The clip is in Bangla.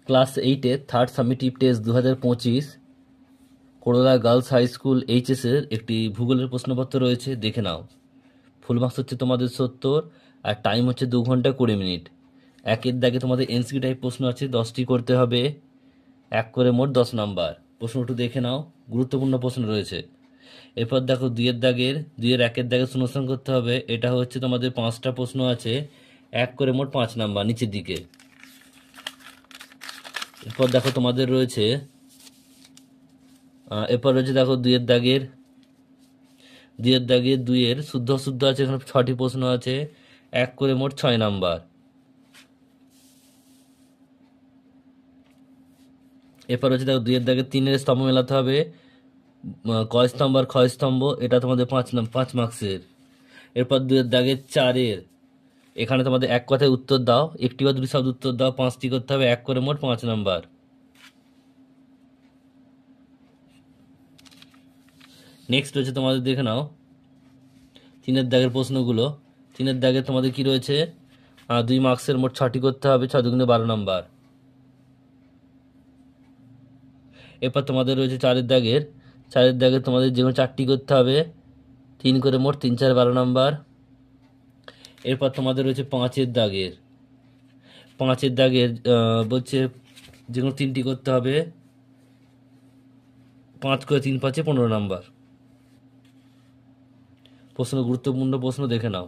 ক্লাস 8-এর থার্ড সামেটিভ টেস্ট 2025 করোলা গার্লস হাই স্কুল এইচএসের একটি ভূগোলের প্রশ্নপত্র রয়েছে, দেখে নাও। ফুল মার্কস হচ্ছে তোমাদের 70 আর টাইম হচ্ছে 2 ঘন্টা 20 মিনিট। একের দাগে তোমাদের এনসিকিউ টাইপ প্রশ্ন আছে, 10টি করতে হবে, এক করে মোট 10 নাম্বার। প্রশ্ন একটু দেখে নাও, গুরুত্বপূর্ণ প্রশ্ন রয়েছে। এরপর দেখো দুইয়ের একের দাগে শূন্যস্থান করতে হবে। এটা হচ্ছে তোমাদের 5টা প্রশ্ন আছে, এক করে মোট 5 নাম্বার নিচের দিকে। এরপর দেখো তোমাদের রয়েছে দেখো দুইয়ের শুদ্ধ অশুদ্ধ আছে, এখানে 6টি প্রশ্ন আছে, এক করে মোট 6 নাম্বার। এরপর হচ্ছে দেখো দুইয়ের দাগের 3-এর স্তম্ভ মেলাতে হবে, ক স্তম্ভ আর খ স্তম্ভ, এটা তোমাদের 5 মার্কসের। এরপর দুইয়ের দাগের 4-এর এখানে তোমাদের এক কথায় উত্তর দাও, একটি বা দুটি শব্দ উত্তর দাও, 5টি করতে হবে, এক করে মোট 5 নাম্বার। নেক্সট রয়েছে তোমাদের, দেখে নাও 3-এর দাগের প্রশ্নগুলো। 3-এর দাগে তোমাদের কি রয়েছে, 2 মার্কসের, মোট 6টি করতে হবে, 6 দুগুণে 12 নাম্বার। এরপর তোমাদের রয়েছে 4-এর দাগের তোমাদের যে কোনো 4টি করতে হবে, 3 করে মোট 3 4 12 নাম্বার। এরপর তোমাদের রয়েছে 5-এর দাগের বলছে যে কোনো 3টি করতে হবে, 5 করে 3 5 15 নাম্বার। প্রশ্ন গুরুত্বপূর্ণ প্রশ্ন, দেখে নাও।